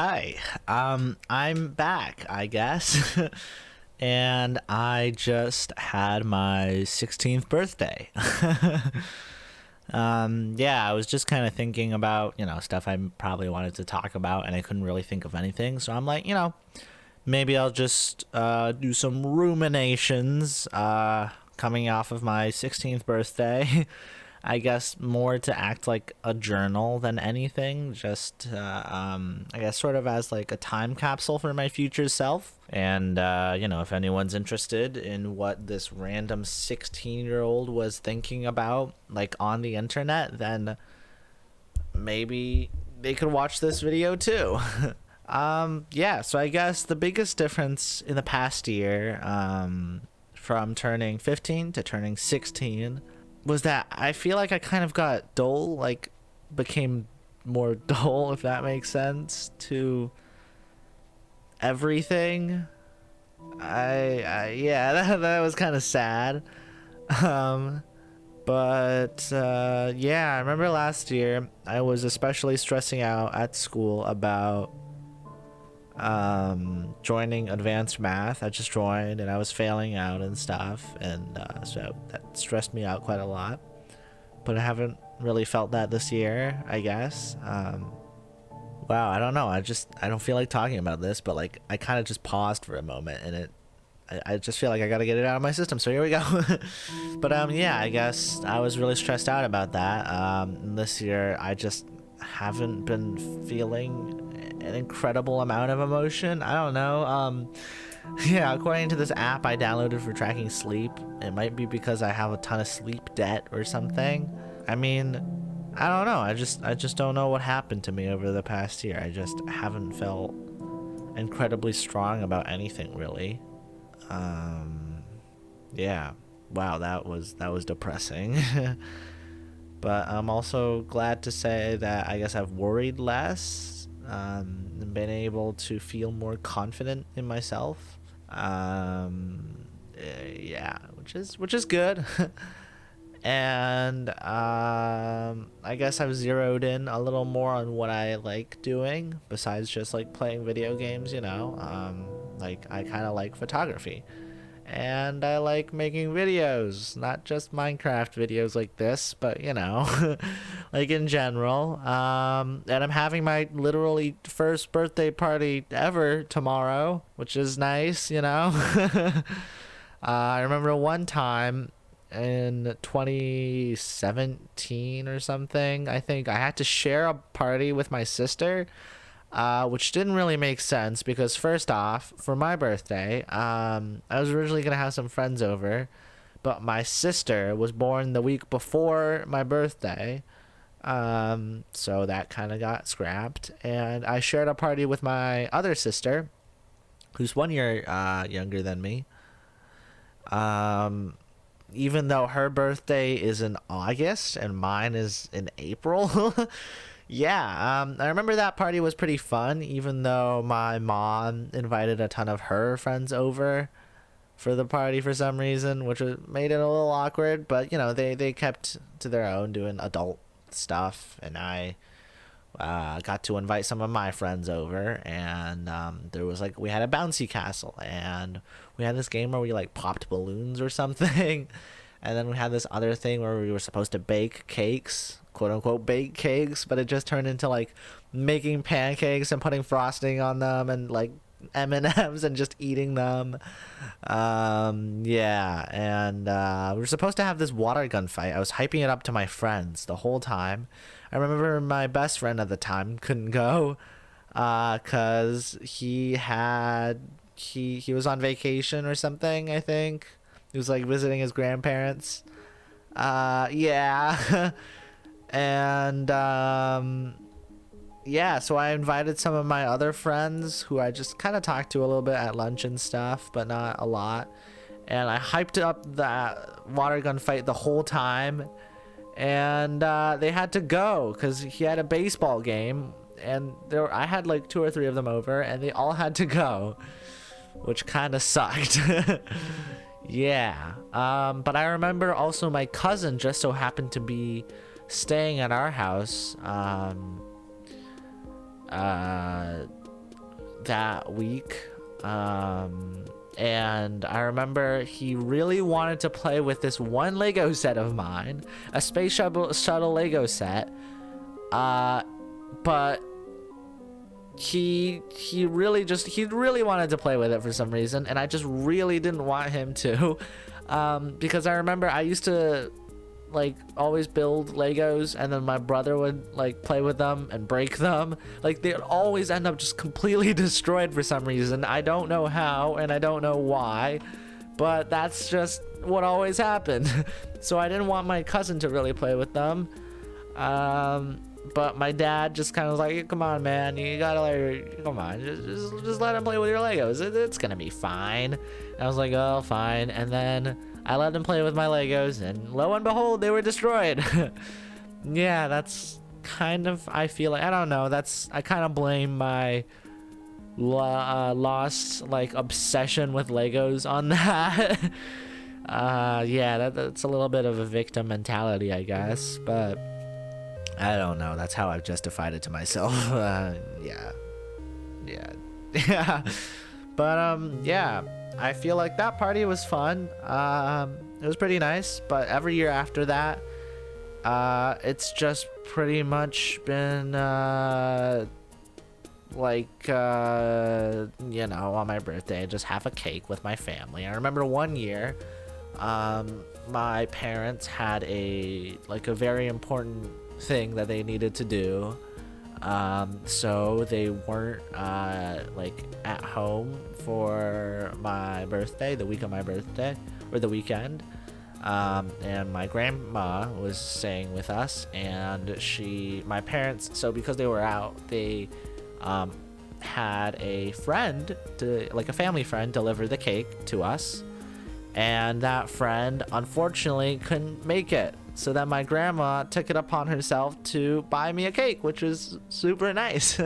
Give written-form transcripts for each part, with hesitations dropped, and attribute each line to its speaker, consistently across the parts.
Speaker 1: Hi, I'm back, I guess. And I just had my 16th birthday. Yeah, I was just kind of thinking about, stuff I probably wanted to talk about, and I couldn't really think of anything. So I'm like, maybe I'll just do some ruminations coming off of my 16th birthday. I guess more to act like a journal than anything, just I guess sort of as like a time capsule for my future self. And if anyone's interested in what this random 16-year-old was thinking about like on the internet, then maybe they could watch this video too. Yeah, so I guess the biggest difference in the past year, from turning 15 to turning 16, was that I feel like I kind of got dull, like became more dull, if that makes sense, to everything. Yeah, that was kind of sad. But yeah, I remember last year I was especially stressing out at school about joining advanced math. I just joined and I was failing out and stuff, and so that stressed me out quite a lot, but I haven't really felt that this year, I guess. Wow, I don't know, I don't feel like talking about this, but like I kind of just paused for a moment, and I just feel like I gotta get it out of my system, so here we go. But yeah, I guess I was really stressed out about that. This year I just haven't been feeling an incredible amount of emotion. I don't know. Yeah, according to this app I downloaded for tracking sleep, it might be because I have a ton of sleep debt or something. I mean, I don't know. I just don't know what happened to me over the past year. I just haven't felt incredibly strong about anything, really. Yeah. Wow, that was depressing. But I'm also glad to say that I guess I've worried less, and been able to feel more confident in myself. Yeah, which is good. And I guess I've zeroed in a little more on what I like doing besides just like playing video games. Like I kind of like photography. And I like making videos, not just Minecraft videos like this, but like in general. And I'm having my literally first birthday party ever tomorrow, which is nice. I remember one time in 2017 or something, I think I had to share a party with my sister, which didn't really make sense because first off, for my birthday, I was originally gonna have some friends over, but my sister was born the week before my birthday, so that kind of got scrapped, and I shared a party with my other sister, who's 1 year younger than me. Even though her birthday is in August and mine is in April. Yeah, I remember that party was pretty fun, even though my mom invited a ton of her friends over for the party for some reason, which made it a little awkward. But they kept to their own doing adult stuff, and I got to invite some of my friends over, and there was like, we had a bouncy castle, and we had this game where we like popped balloons or something. And then we had this other thing where we were supposed to bake cakes, quote unquote bake cakes, but it just turned into like making pancakes and putting frosting on them and like M&Ms and just eating them. Yeah, and we were supposed to have this water gun fight. I was hyping it up to my friends the whole time. I remember my best friend at the time couldn't go because he was on vacation or something, I think. He was like visiting his grandparents. Yeah. And yeah, so I invited some of my other friends who I just kind of talked to a little bit at lunch and stuff, but not a lot. And I hyped up that water gun fight the whole time. And they had to go because he had a baseball game. And I had like 2 or 3 of them over, and they all had to go, which kind of sucked. Yeah. But I remember also my cousin just so happened to be staying at our house that week. And I remember he really wanted to play with this one Lego set of mine, a space shuttle Lego set. But he really wanted to play with it for some reason, and I just really didn't want him to, because I remember I used to like always build Legos, and then my brother would like play with them and break them. Like they'd always end up just completely destroyed for some reason. I don't know how, and I don't know why, but that's just what always happened. So I didn't want my cousin to really play with them. But my dad just kind of was like, come on, man, you gotta let come on, just let him play with your Legos. It's gonna be fine. And I was like, oh, fine. And then I let him play with my Legos, and lo and behold, they were destroyed. Yeah, that's kind of, I feel like, I don't know, I kind of blame my lost, like, obsession with Legos on that. Yeah, that's a little bit of a victim mentality, I guess, but I don't know. That's how I've justified it to myself. Yeah. But yeah, I feel like that party was fun. It was pretty nice. But every year after that, it's just pretty much been like you know, on my birthday, just have a cake with my family. I remember one year, my parents had a very important thing that they needed to do, so they weren't like at home for my birthday, the week of my birthday, or the weekend, and my grandma was staying with us, and my parents, so because they were out, they had a friend, a family friend, deliver the cake to us, and that friend unfortunately couldn't make it. So then my grandma took it upon herself to buy me a cake, which was super nice.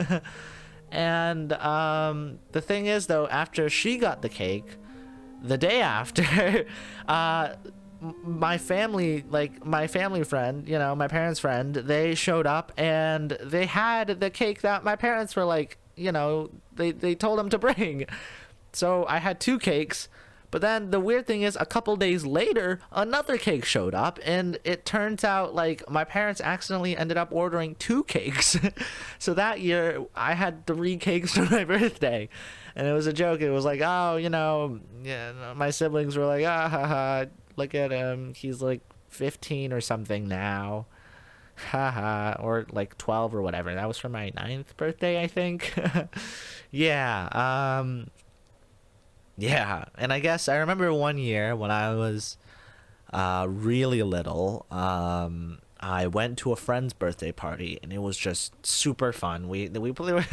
Speaker 1: And the thing is, though, after she got the cake, the day after, my family friend, you know, my parents' friend, they showed up, and they had the cake that my parents were like, you know, they told them to bring. So I had two cakes. But then the weird thing is, a couple days later, another cake showed up, and it turns out like my parents accidentally ended up ordering two cakes. So that year I had 3 cakes for my birthday, and it was a joke. It was like, oh, you know, yeah, my siblings were like, ah, ha, ha, look at him, he's like 15 or something now, haha, or like 12 or whatever. That was for my 9th birthday, I think. Yeah. Yeah, and I guess I remember one year when I was really little, I went to a friend's birthday party, and it was just super fun. We played,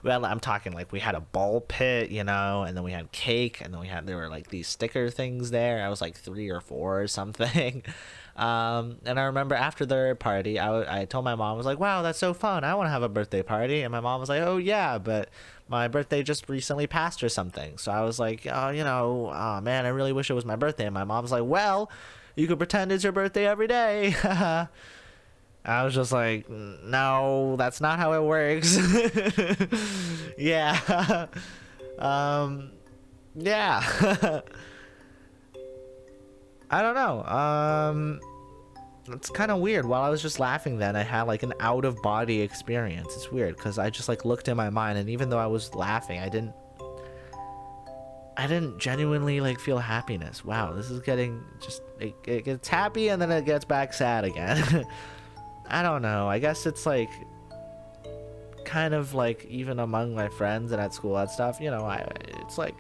Speaker 1: well, I'm talking like we had a ball pit, you know, and then we had cake, and then there were like these sticker things there. I was like 3 or 4 or something. And I remember after the party, I told my mom, I was like, wow, that's so fun, I want to have a birthday party. And my mom was like, oh yeah, but my birthday just recently passed or something. So I was like, oh, you know, oh man, I really wish it was my birthday. And my mom was like, well, you could pretend it's your birthday every day. I was just like, no, that's not how it works. Yeah. Yeah. I don't know. It's kind of weird. While I was just laughing then, I had like an out-of-body experience. It's weird because I just like looked in my mind, and even though I was laughing, I didn't genuinely like feel happiness. Wow, this is getting just, it gets happy and then it gets back sad again. I don't know. I guess it's like kind of like even among my friends and at school and stuff, you know, it's like,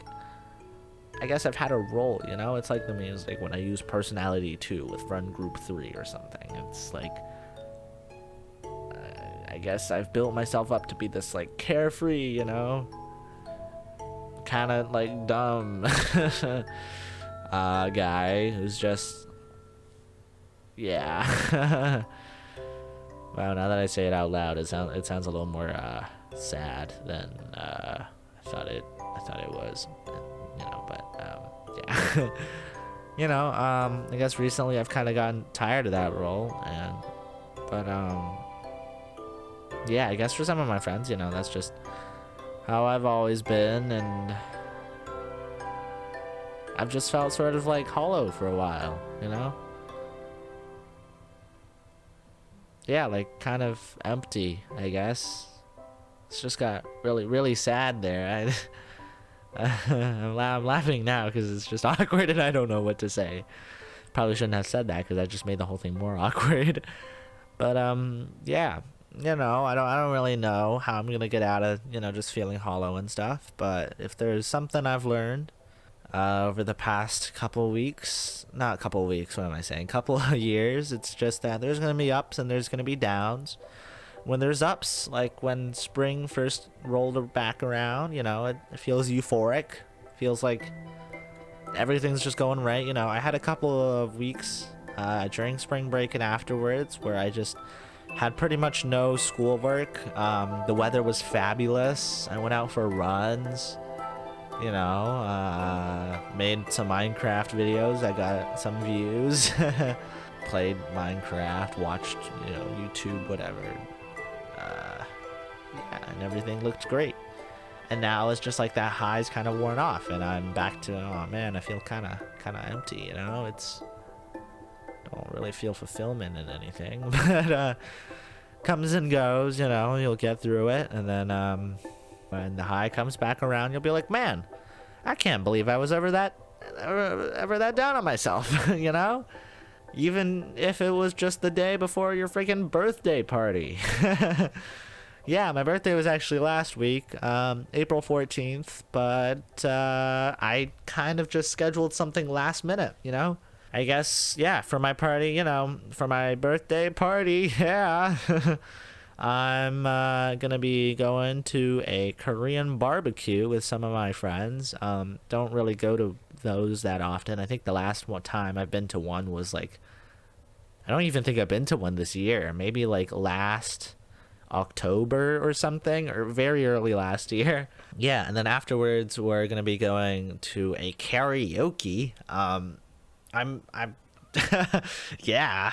Speaker 1: I guess I've had a role, you know? It's like the music when I use personality 2 with friend group 3 or something. It's like, I guess I've built myself up to be this like carefree, you know, kind of like dumb guy who's just, yeah. Wow, now that I say it out loud, it sounds a little more sad than I thought it was. You know, but yeah. You know, I guess recently I've kind of gotten tired of that role, but yeah, I guess for some of my friends, you know, that's just how I've always been, and I've just felt sort of like hollow for a while, you know? Yeah, like kind of empty, I guess. It's just got really, really sad there. I'm laughing now because it's just awkward and I don't know what to say. Probably shouldn't have said that because that just made the whole thing more awkward. But yeah, you know, I don't really know how I'm gonna get out of, you know, just feeling hollow and stuff. But if there's something I've learned over the past couple weeks, not couple weeks, what am I saying? Couple of years, it's just that there's gonna be ups and there's gonna be downs. When there's ups, like when spring first rolled back around, you know, it feels euphoric. Feels like everything's just going right. You know, I had a couple of weeks during spring break and afterwards where I just had pretty much no schoolwork. The weather was fabulous. I went out for runs, you know, made some Minecraft videos. I got some views. Played Minecraft, watched, you know, YouTube, whatever. Yeah, and everything looked great. And now it's just like that high's kind of worn off, and I'm back to, oh man, I feel kind of empty, you know? Don't really feel fulfillment in anything, but comes and goes, you know, you'll get through it, and then when the high comes back around, you'll be like, man, I can't believe I was ever that down on myself, you know? Even if it was just the day before your freaking birthday party. Yeah, my birthday was actually last week, April 14th, but I kind of just scheduled something last minute, you know? I guess, yeah, for my party, you know, for my birthday party, yeah. I'm gonna be going to a Korean barbecue with some of my friends. Don't really go to those that often. I think the last one time I've been to one was like, I don't even think I've been to one this year. Maybe like last October or something, or very early last year. Yeah, and then afterwards we're gonna be going to a karaoke. I'm yeah.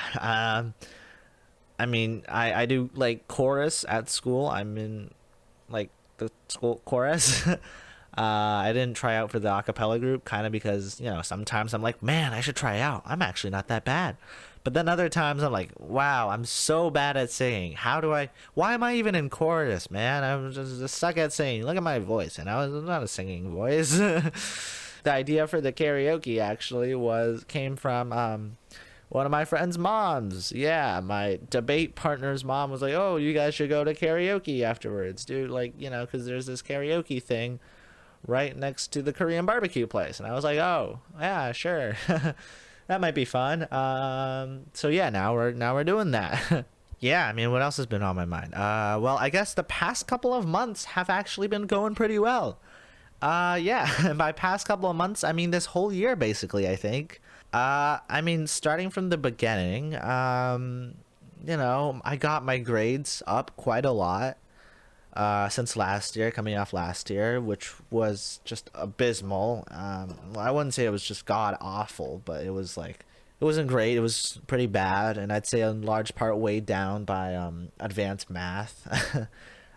Speaker 1: I mean, I do like chorus at school. I'm in like the school chorus. I didn't try out for the a cappella group, kind of because, you know, sometimes I'm like, man, I should try out. I'm actually not that bad. But then other times I'm like, wow, I'm so bad at singing. Why am I even in chorus, man? I'm just stuck at singing. Look at my voice. And I was not a singing voice. The idea for the karaoke actually came from one of my friend's moms. Yeah, my debate partner's mom was like, oh, you guys should go to karaoke afterwards, dude. Like, you know, because there's this karaoke thing right next to the Korean barbecue place. And I was like, oh, yeah, sure. That might be fun. So yeah, now we're doing that. Yeah, I mean, what else has been on my mind? Well, I guess the past couple of months have actually been going pretty well. Yeah, by past couple of months, I mean this whole year basically, I think. I mean, starting from the beginning, you know, I got my grades up quite a lot since last year, coming off last year, which was just abysmal. I wouldn't say it was just god awful, but it was like, it wasn't great. It was pretty bad, and I'd say in large part weighed down by advanced math.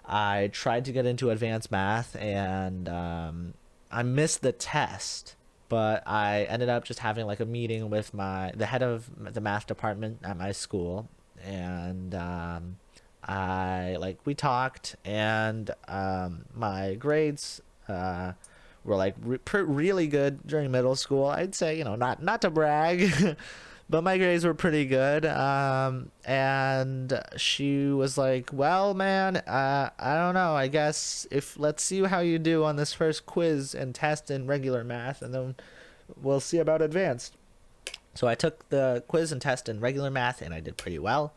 Speaker 1: I tried to get into advanced math, and I missed the test, but I ended up just having like a meeting with the head of the math department at my school, and we talked, and my grades were like really good during middle school. I'd say, you know, not to brag, but my grades were pretty good. And she was like, well, man, I don't know, I guess let's see how you do on this first quiz and test in regular math, and then we'll see about advanced. So I took the quiz and test in regular math, and I did pretty well.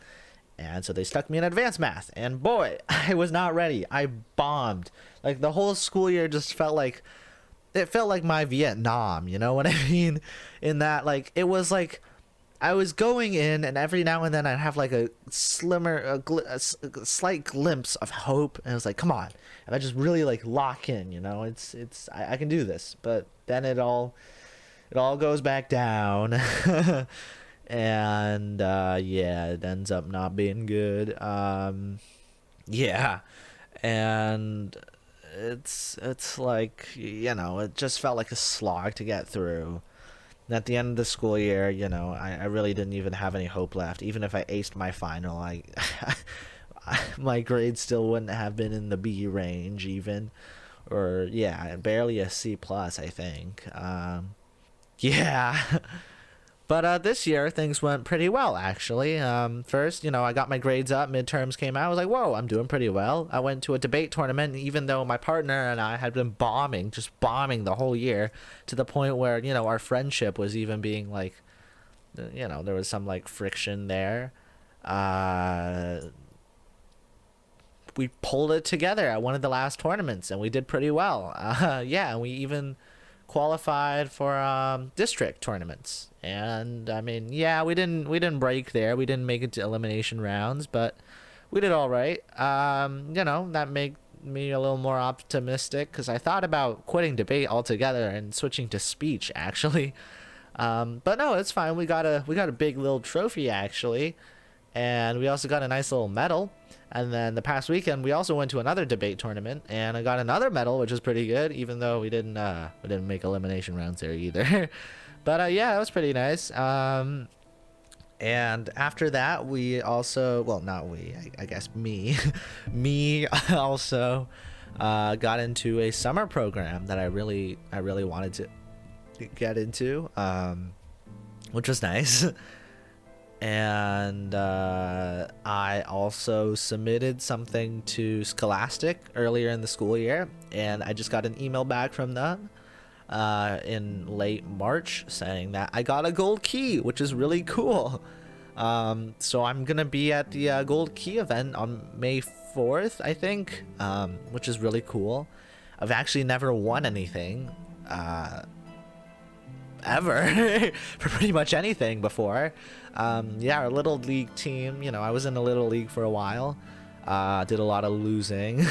Speaker 1: And so they stuck me in advanced math, and boy, I was not ready. I bombed. Like, the whole school year just felt like my Vietnam, you know what I mean? In that, like, it was like I was going in, and every now and then I'd have like a slight glimpse of hope, and I was like, come on, if I just really like lock in, you know, I can do this. But then it all goes back down. And yeah, it ends up not being good. Yeah, and it's like, it just felt like a slog to get through. And at the end of the school year, I really didn't even have any hope left. Even if I aced my final, my grade still wouldn't have been in the B range even, or yeah, barely a C plus, I think. Yeah. But this year things went pretty well, actually. First, I got my grades up, midterms came out. I was like, whoa, I'm doing pretty well. I went to a debate tournament, even though my partner and I had been just bombing the whole year, to the point where, our friendship was even being like, there was some like friction there. We pulled it together at one of the last tournaments and we did pretty well. Yeah, and we even qualified for district tournaments. And I mean, yeah, we didn't break there. We didn't make it to elimination rounds, but we did all right. That made me a little more optimistic because I thought about quitting debate altogether and switching to speech actually. But no, it's fine. We got a big little trophy actually, and we also got a nice little medal. And then the past weekend, we also went to another debate tournament, and I got another medal, which is pretty good, even though we didn't make elimination rounds there either. But yeah, it was pretty nice. And after that, we also, well, not we, I guess me, me also got into a summer program that I really wanted to get into, which was nice. And I also submitted something to Scholastic earlier in the school year, and I just got an email back from them in late March saying that I got a gold key, which is really cool. So I'm gonna be at the gold key event on May 4th, I think, which is really cool. I've actually never won anything ever for pretty much anything before. Yeah, our little league team, I was in a little league for a while, did a lot of losing.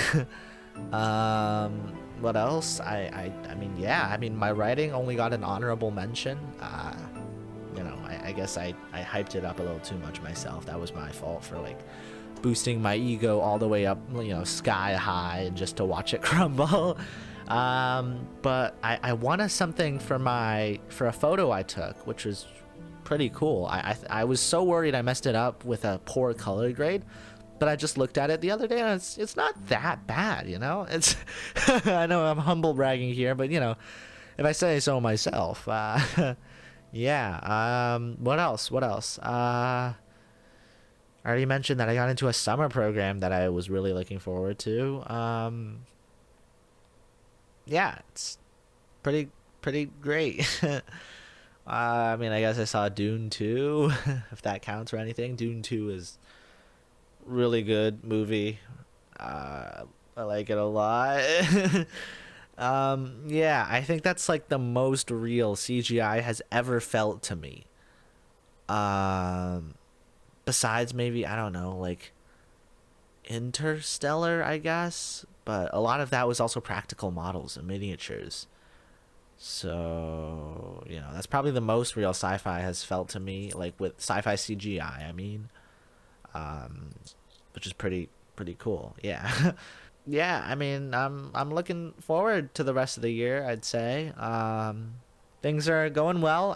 Speaker 1: What else? I mean, my writing only got an honorable mention. I guess I hyped it up a little too much myself. That was my fault for like boosting my ego all the way up, sky high, and just to watch it crumble. But I won something for a photo I took, which was pretty cool. I was so worried I messed it up with a poor color grade, but I just looked at it the other day and it's not that bad, it's I know I'm humble bragging here, but if I say so myself. Yeah. What else? I already mentioned that I got into a summer program that I was really looking forward to. Yeah, it's pretty great. I mean, I guess I saw Dune 2, if that counts or anything. Dune 2 is really good movie. I like it a lot. Yeah, I think that's like the most real CGI has ever felt to me. Besides maybe, I don't know, like Interstellar, I guess. But a lot of that was also practical models and miniatures. So, that's probably the most real sci-fi has felt to me, like with sci-fi CGI, I mean. Which is pretty cool. Yeah. Yeah, I mean, I'm looking forward to the rest of the year, I'd say. Things are going well.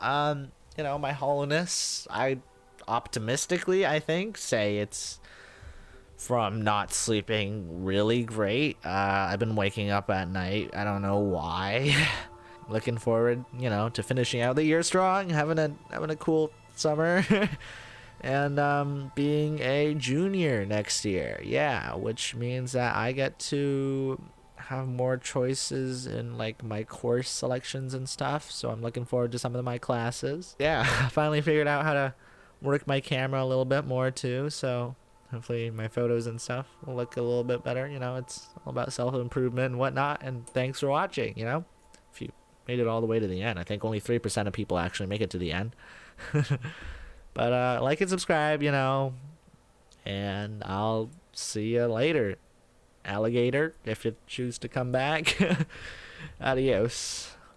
Speaker 1: My hollowness, I optimistically, I think, say it's from not sleeping really great. I've been waking up at night. I don't know why. Looking forward, to finishing out the year strong, having a cool summer, and being a junior next year. Yeah, which means that I get to have more choices in like my course selections and stuff. So I'm looking forward to some of my classes. Yeah, I finally figured out how to work my camera a little bit more too. So hopefully my photos and stuff will look a little bit better. It's all about self-improvement and whatnot. And thanks for watching, if you made it all the way to the end. I think only 3% of people actually make it to the end. But like and subscribe, and I'll see you later, alligator, if you choose to come back. Adios.